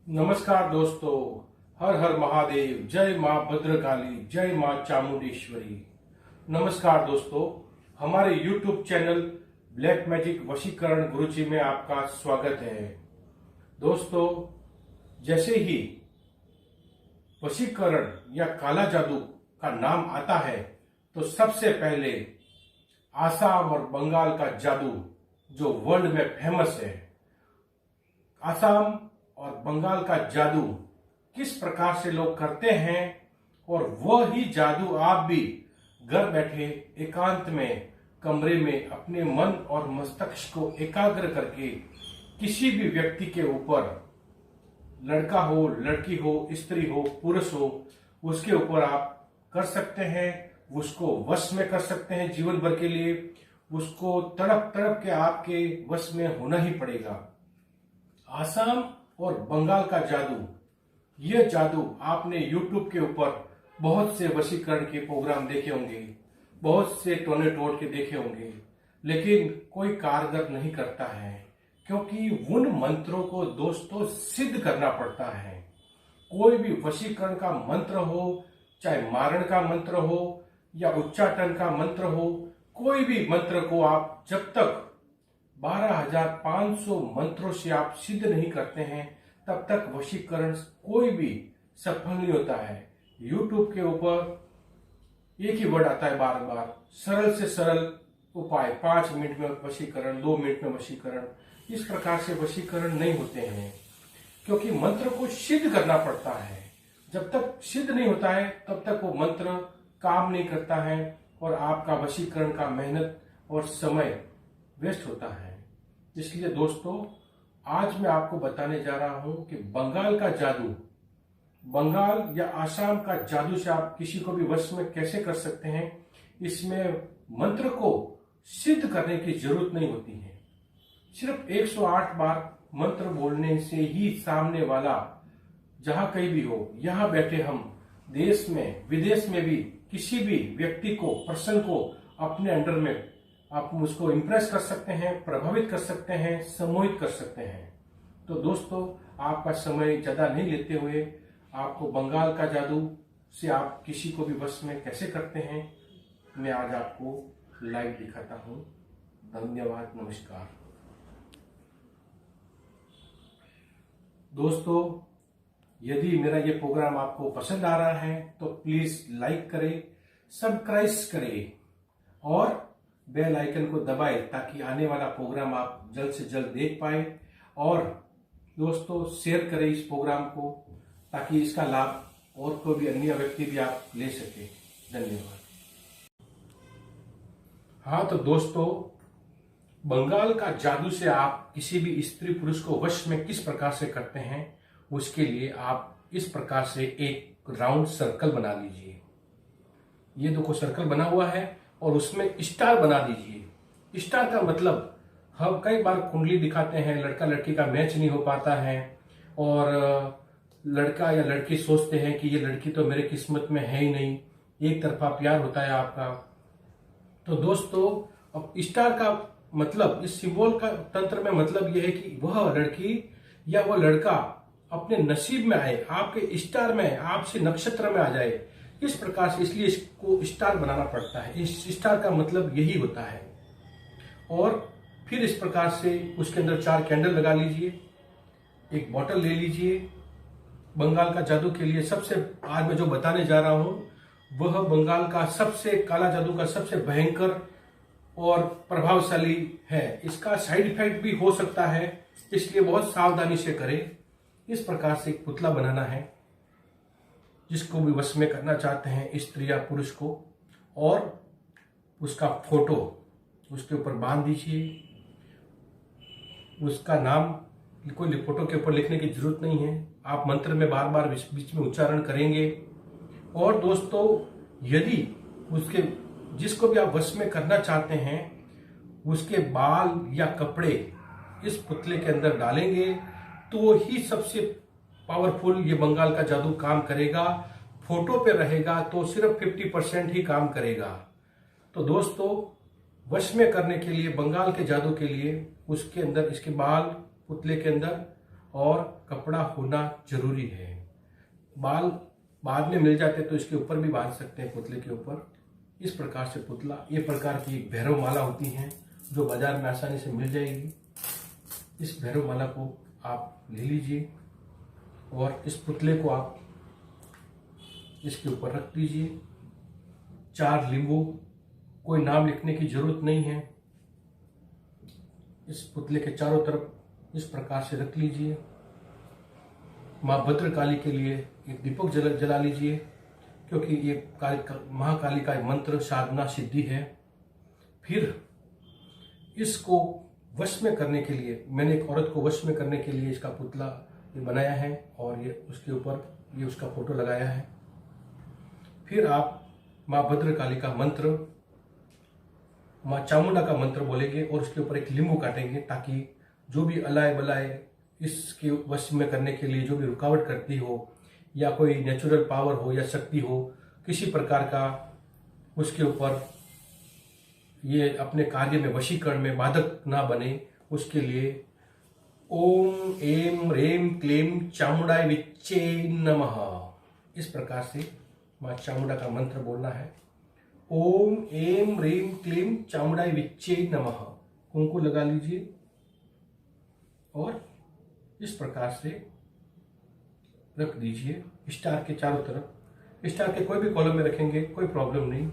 नमस्कार दोस्तों, हर हर महादेव, जय मां भद्रकाली, जय मां चामुंडेश्वरी। नमस्कार दोस्तों, हमारे YouTube चैनल ब्लैक मैजिक वशीकरण गुरुजी में आपका स्वागत है। दोस्तों, जैसे ही वशीकरण या काला जादू का नाम आता है तो सबसे पहले आसाम और बंगाल का जादू जो वर्ल्ड में फेमस है, आसाम और बंगाल का जादू किस प्रकार से लोग करते हैं और वह ही जादू आप भी घर बैठे एकांत में कमरे में अपने मन और मस्तिष्क को एकाग्र करके किसी भी व्यक्ति के ऊपर, लड़का हो, लड़की हो, स्त्री हो, पुरुष हो, उसके ऊपर आप कर सकते हैं। उसको वश में कर सकते हैं जीवन भर के लिए। उसको तड़प तड़प के आपके वश में होना ही पड़ेगा। आसाम और बंगाल का जादू, यह जादू आपने YouTube के ऊपर बहुत से वशीकरण के प्रोग्राम देखे होंगे, बहुत से टोने टोड़ के देखे होंगे, लेकिन कोई कारगर नहीं करता है, क्योंकि उन मंत्रों को दोस्तों सिद्ध करना पड़ता है। कोई भी वशीकरण का मंत्र हो, चाहे मारण का मंत्र हो या उच्चाटन का मंत्र हो, कोई भी मंत्र को आप जब तक 12,500 मंत्रों से आप सिद्ध नहीं करते हैं तब तक वशीकरण कोई भी सफल नहीं होता है। YouTube के ऊपर एक ही वर्ड आता है बार बार, सरल से सरल उपाय, 5 मिनट में वशीकरण, 2 मिनट में वशीकरण। इस प्रकार से वशीकरण नहीं होते हैं, क्योंकि मंत्र को सिद्ध करना पड़ता है। जब तक सिद्ध नहीं होता है तब तक वो मंत्र काम नहीं करता है और आपका वशीकरण का मेहनत और समय वेस्ट होता है। इसलिए दोस्तों, आज मैं आपको बताने जा रहा हूं कि बंगाल का जादू, बंगाल या आसाम का जादू से आप किसी को भी वश में कैसे कर सकते हैं। इसमें मंत्र को सिद्ध करने की जरूरत नहीं होती है। सिर्फ 108 बार मंत्र बोलने से ही सामने वाला, जहां कहीं भी हो, यहां बैठे हम देश में विदेश में भी किसी भी व्यक्ति को, पर्सन को अपने अंडर में आप उसको इंप्रेस कर सकते हैं, प्रभावित कर सकते हैं, सम्मोहित कर सकते हैं। तो दोस्तों, आपका समय ज्यादा नहीं लेते हुए आपको बंगाल का जादू से आप किसी को भी वश में कैसे करते हैं, मैं आज आपको लाइव दिखाता हूं। धन्यवाद, नमस्कार। दोस्तों, यदि मेरा ये प्रोग्राम आपको पसंद आ रहा है तो प्लीज लाइक करें, सब्सक्राइब करें और बेल आइकन को दबाएं, ताकि आने वाला प्रोग्राम आप जल्द से जल्द देख पाए। और दोस्तों, शेयर करें इस प्रोग्राम को, ताकि इसका लाभ और कोई भी अन्य व्यक्ति भी आप ले सके। धन्यवाद। हाँ तो दोस्तों, बंगाल का जादू से आप किसी भी स्त्री पुरुष को वश में किस प्रकार से करते हैं, उसके लिए आप इस प्रकार से एक राउंड सर्कल बना लीजिए। ये देखो सर्कल बना हुआ है और उसमें स्टार बना दीजिए। स्टार का मतलब, हम कई बार कुंडली दिखाते हैं, लड़का लड़की का मैच नहीं हो पाता है और लड़का या लड़की सोचते हैं कि ये लड़की तो मेरे किस्मत में है ही नहीं, एक तरफा प्यार होता है आपका। तो दोस्तों, अब स्टार का मतलब, इस सिंबल का तंत्र में मतलब यह है कि वह लड़की या वह लड़का अपने नसीब में आए, आपके स्टार में, आपसे नक्षत्र में आ जाए। इस प्रकार से, इसलिए इसको स्टार बनाना पड़ता है। इस स्टार का मतलब यही होता है। और फिर इस प्रकार से उसके अंदर 4 कैंडल लगा लीजिए, एक बॉटल ले लीजिए। बंगाल का जादू के लिए सबसे, आज मैं जो बताने जा रहा हूं वह बंगाल का सबसे, काला जादू का सबसे भयंकर और प्रभावशाली है। इसका साइड इफेक्ट भी हो सकता है, इसलिए बहुत सावधानी से करें। इस प्रकार से एक पुतला बनाना है, जिसको भी वश में करना चाहते हैं, स्त्री या पुरुष को, और उसका फोटो उसके ऊपर बांध दीजिए। उसका नाम कोई फोटो के ऊपर लिखने की जरूरत नहीं है, आप मंत्र में बार बार बीच में उच्चारण करेंगे। और दोस्तों, यदि उसके, जिसको भी आप वश में करना चाहते हैं, उसके बाल या कपड़े इस पुतले के अंदर डालेंगे तो ही सबसे पावरफुल ये बंगाल का जादू काम करेगा। फोटो पे रहेगा तो सिर्फ 50% ही काम करेगा। तो दोस्तों, वश में करने के लिए, बंगाल के जादू के लिए, उसके अंदर इसके बाल पुतले के अंदर और कपड़ा होना जरूरी है। बाल बाद में मिल जाते तो इसके ऊपर भी बांध सकते हैं, पुतले के ऊपर। इस प्रकार से पुतला, ये प्रकार की एक भैरव माला होती है जो बाजार में आसानी से मिल जाएगी। इस भैरव माला को आप ले लीजिए और इस पुतले को आप इसके ऊपर रख दीजिए। 4 लींबू, कोई नाम लिखने की जरूरत नहीं है। इस पुतले के चारों तरफ इस प्रकार से रख लीजिए। माँ भद्रकाली के लिए एक दीपक जला लीजिए, क्योंकि ये महाकाली का मंत्र साधना सिद्धि है। फिर इसको वश में करने के लिए मैंने एक औरत को वश में करने के लिए इसका पुतला ये बनाया है और ये उसके ऊपर ये उसका फोटो लगाया है। फिर आप माँ भद्रकाली का मंत्र, माँ चामुंडा का मंत्र बोलेंगे और उसके ऊपर एक लींबू काटेंगे, ताकि जो भी अलाय बलाय इसके वश में करने के लिए जो भी रुकावट करती हो, या कोई नेचुरल पावर हो या शक्ति हो, किसी प्रकार का उसके ऊपर ये अपने कार्य में वशीकरण में बाधक ना बने, उसके लिए ओम एम रेम क्लेम चामुंडाय विच्चे नमः, इस प्रकार से माँ चामुंडा का मंत्र बोलना है। ओम एम रेम क्लीम चामुंडाय विच्चे नमः, कुंकु लगा लीजिए और इस प्रकार से रख दीजिए स्टार के चारों तरफ। स्टार के कोई भी कॉलम में रखेंगे कोई प्रॉब्लम नहीं।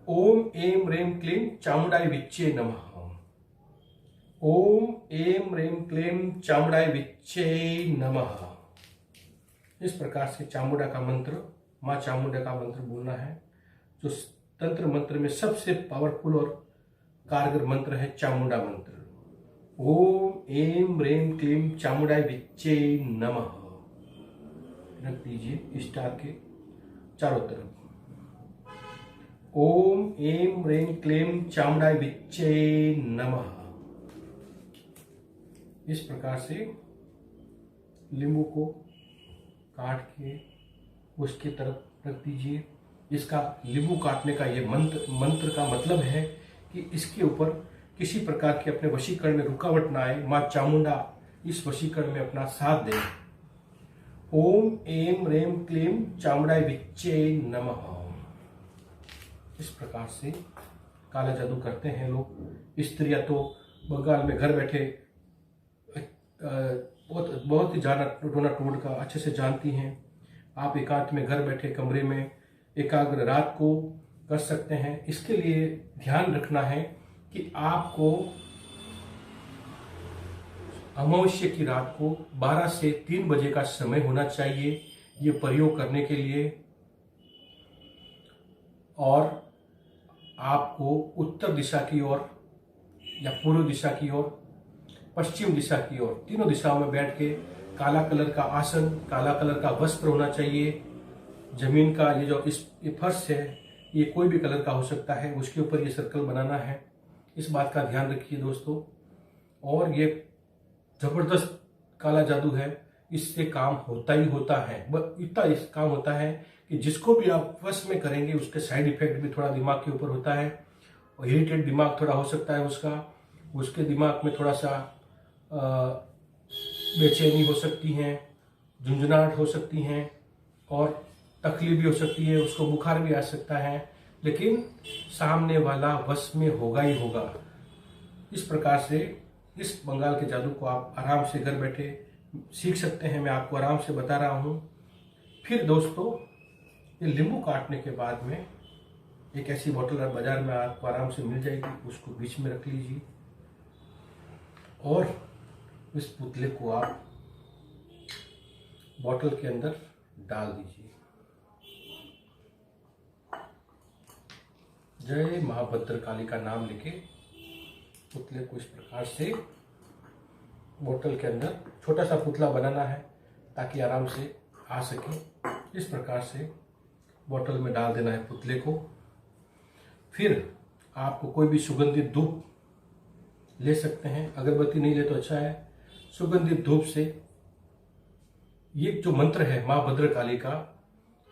ओम एम रेम क्लीम चामुंडाय विच्चे नमः। ओम एम रेम क्लीम चामुंडाय विच्चे नमः। इस प्रकार से चामुंडा का मंत्र, माँ चामुंडा का मंत्र बोलना है, जो तंत्र मंत्र में सबसे पावरफुल और कारगर मंत्र है, चामुंडा मंत्र। ओम एम रेम क्लीम चामुंडाय विच्चे नमः रख दीजिए स्टार के चारों तरफ। ओम एम रेम क्लीम चामुंडाय विच्चे नमः। इस प्रकार से लींबू को काट के उसके तरफ रख दीजिए। इसका लींबू काटने का ये मंत्र का मतलब है कि इसके ऊपर किसी प्रकार के अपने वशीकरण में रुकावट ना आए, माँ चामुंडा इस वशीकरण में अपना साथ दे। ओम एम रेम क्लीम चामुंडाय विच्चे नमः। इस प्रकार से काला जादू करते हैं लोग। स्त्रियां तो बंगाल में घर बैठे बहुत ही जाना टोना टोड का अच्छे से जानती हैं। आप एकांत में घर बैठे कमरे में एकाग्र रात को कर सकते हैं। इसके लिए ध्यान रखना है कि आपको अमावस्या की रात को 12 से 3 बजे का समय होना चाहिए ये प्रयोग करने के लिए। और आपको उत्तर दिशा की ओर या पूर्व दिशा की ओर, पश्चिम दिशा की ओर, तीनों दिशाओं में बैठ के काला कलर का आसन, काला कलर का वस्त्र होना चाहिए। जमीन का ये फर्श है, ये कोई भी कलर का हो सकता है, उसके ऊपर ये सर्कल बनाना है। इस बात का ध्यान रखिए दोस्तों। और ये जबरदस्त काला जादू है, इससे काम होता ही होता है। इतना इस काम होता है कि जिसको भी आप वश में करेंगे उसके साइड इफेक्ट भी थोड़ा दिमाग के ऊपर होता है। और इरिटेट दिमाग थोड़ा हो सकता है उसके दिमाग में थोड़ा सा बेचैनी हो सकती है, झुंझुनाहट हो सकती है और तकलीफ भी हो सकती है, उसको बुखार भी आ सकता है, लेकिन सामने वाला वश में होगा ही होगा। इस प्रकार से इस बंगाल के जादू को आप आराम से घर बैठे सीख सकते हैं। मैं आपको आराम से बता रहा हूँ। फिर दोस्तों, ये लींबू काटने के बाद में एक ऐसी बोतल बाजार में आपको आराम से मिल जाएगी, उसको बीच में रख लीजिए और इस पुतले को आप बोतल के अंदर डाल दीजिए। जय मां भद्रकाली का नाम लेके पुतले को इस प्रकार से बोतल के अंदर, छोटा सा पुतला बनाना है ताकि आराम से आ सके। इस प्रकार से बोतल में डाल देना है पुतले को। फिर आपको कोई भी सुगंधित धूप ले सकते हैं, अगरबत्ती नहीं ले तो अच्छा है। सुगंधित धूप से ये जो मंत्र है मां भद्रकाली का,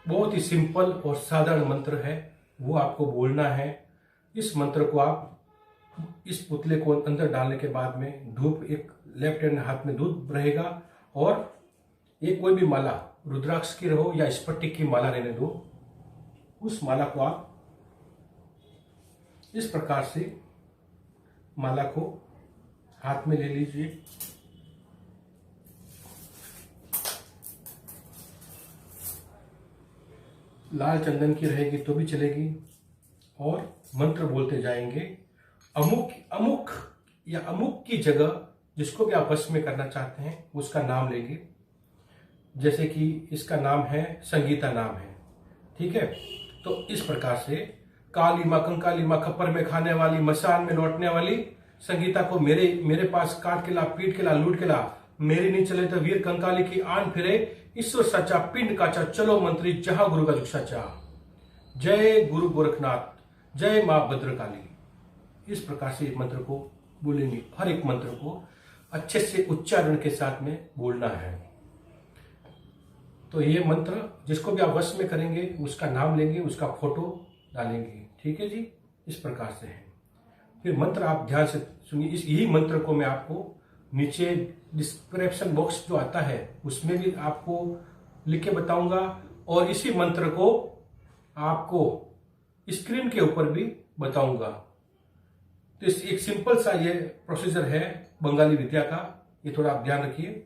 बहुत ही सिंपल और साधारण मंत्र है, वो आपको बोलना है। इस मंत्र को आप इस पुतले को अंदर डालने के बाद में धूप एक लेफ्ट हैंड हाथ में दूध रहेगा और एक कोई भी माला, रुद्राक्ष की रहो या स्फटिक की माला रहने दो, उस माला को आप इस प्रकार से माला को हाथ में ले लीजिए। लाल चंदन की रहेगी तो भी चलेगी और मंत्र बोलते जाएंगे। अमुक अमुक या अमुक की जगह जिसको भी आप वश में करना चाहते हैं उसका नाम लेंगे। जैसे कि इसका नाम है संगीता नाम है, ठीक है। तो इस प्रकार से काली माँ, कंकाली माँ, खप्पर में खाने वाली, मसान में लौटने वाली संगीता को मेरे पास काट के ला, पीट के ला, लूट के ला, मेरी नहीं चले तो वीर कंकाली की आन फिरे, ईश्वर सच्चा पिंड काचा, चलो मंत्री जहां गुरु का दुख सच्चा। जय गुरु गोरखनाथ, जय मां भद्रकाली। इस प्रकार से इस मंत्र को बोलेंगे। हर एक मंत्र को अच्छे से उच्चारण के साथ में बोलना है। तो ये मंत्र जिसको भी आप वश में करेंगे उसका नाम लेंगे, उसका फोटो डालेंगे, ठीक है जी। इस प्रकार से है। फिर मंत्र आप ध्यान से सुनिए। यही मंत्र को मैं आपको नीचे डिस्क्रिप्शन बॉक्स जो आता है उसमें भी आपको लिख के बताऊंगा और इसी मंत्र को आपको स्क्रीन के ऊपर भी बताऊंगा। तो इस एक सिंपल सा ये प्रोसीजर है बंगाली विद्या का, ये थोड़ा आप ध्यान रखिए।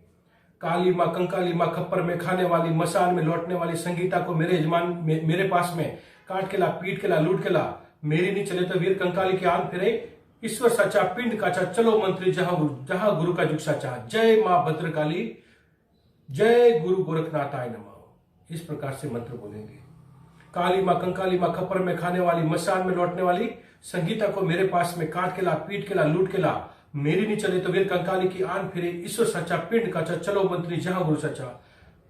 काली माँ, कंकाली माँ, खप्पर में खाने वाली, मसान में लौटने वाली संगीता को मेरे पास में काट के ला, पीट के ला, लूट के ला, मेरी नहीं चले तो वीर कंकाली के आन फिरे, ईश्वर सच्चा पिंड काचा, चलो मंत्री जहां गुरु का जुग सच्चा। जय मां भद्रकाली, जय गुरु गोरखनाथाय नमः। इस प्रकार से मंत्र बोलेंगे। काली माँ, कंकाली माँ, खप्पर में खाने वाली, मसान में लौटने वाली संगीता को मेरे पास में काट के ला, पीट के ला, लूट के ला, मेरी नहीं चले तो वीर कंकाली की आन फिरे, ईश्वर सच्चा पिंड काचा, चलो मंत्री जहां गुरु सच्चा।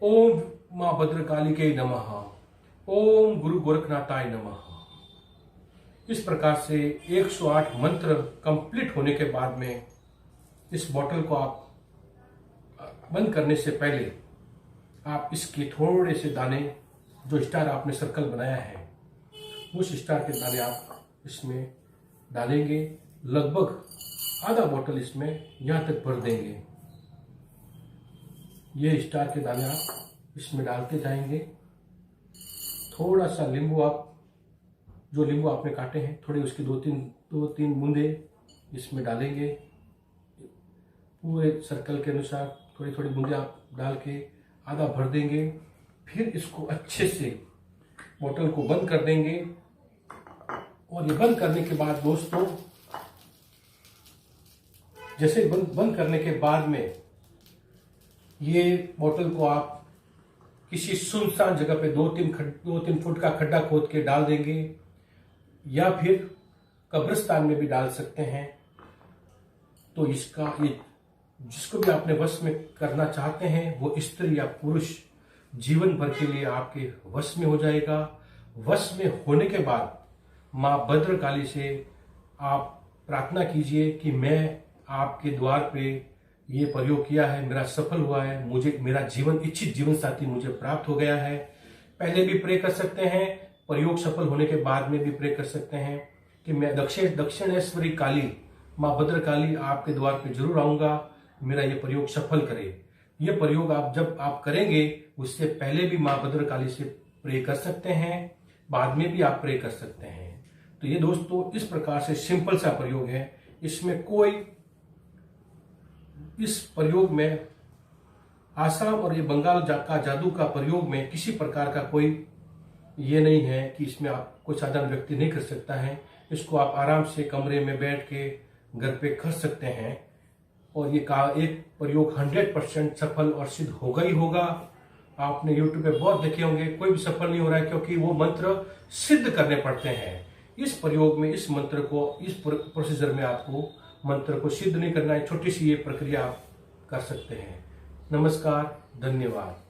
ओम मां भद्रकाली के नमः, ओम गुरु गोरखनाथाय नमः। इस प्रकार से 108 मंत्र कंप्लीट होने के बाद में इस बॉटल को आप बंद करने से पहले आप इसके थोड़े से दाने, जो स्टार आपने सर्कल बनाया है, उस स्टार के दाने आप इसमें डालेंगे। लगभग आधा बोतल इसमें यहां तक भर देंगे। ये स्टार के दाने आप इसमें डालते जाएंगे। थोड़ा सा नींबू, आप जो नींबू आपने काटे हैं थोड़े, उसकी दो तीन बूंदे इसमें डालेंगे। पूरे सर्कल के अनुसार थोड़ी थोड़ी बूंदे आप डाल के आधा भर देंगे। फिर इसको अच्छे से बोतल को बंद कर देंगे। और ये बंद करने के बाद दोस्तों, जैसे बंद करने के बाद में ये बोतल को आप किसी सुनसान जगह पे 2-3 फुट का खड्डा खोद के डाल देंगे, या फिर कब्रिस्तान में भी डाल सकते हैं। तो इसका ये जिसको भी आपने वश में करना चाहते हैं वो स्त्री या पुरुष जीवन भर के लिए आपके वश में हो जाएगा। वश में होने के बाद मां भद्रकाली से आप प्रार्थना कीजिए कि मैं आपके द्वार पे ये प्रयोग किया है, मेरा सफल हुआ है, मुझे मेरा इच्छित जीवन साथी मुझे प्राप्त हो गया है। पहले भी प्रे कर सकते हैं, प्रयोग सफल होने के बाद में भी प्रे कर सकते हैं कि मैं दक्षिणेश्वरी काली मां भद्रकाली आपके द्वार पे जरूर आऊंगा, मेरा ये प्रयोग सफल करे। ये प्रयोग आप जब आप करेंगे उससे पहले भी मां भद्रकाली से प्रे कर सकते हैं, बाद में भी आप प्रे कर सकते हैं। तो ये दोस्तों इस प्रकार से सिंपल सा प्रयोग है। इसमें कोई, इस प्रयोग में आसाम और ये बंगाल का जादू का प्रयोग में किसी प्रकार का कोई ये नहीं है कि इसमें आप कोई साधारण व्यक्ति नहीं कर सकता है। इसको आप आराम से कमरे में बैठ के घर पे कर सकते हैं और ये एक प्रयोग 100% सफल और सिद्ध होगा ही होगा। आपने YouTube पे बहुत देखे होंगे, कोई भी सफल नहीं हो रहा है क्योंकि वो मंत्र सिद्ध करने पड़ते हैं। इस प्रयोग में इस मंत्र को, इस प्रोसीजर में आपको मंत्र को सिद्ध नहीं करना है। छोटी सी ये प्रक्रिया आप कर सकते हैं। नमस्कार, धन्यवाद।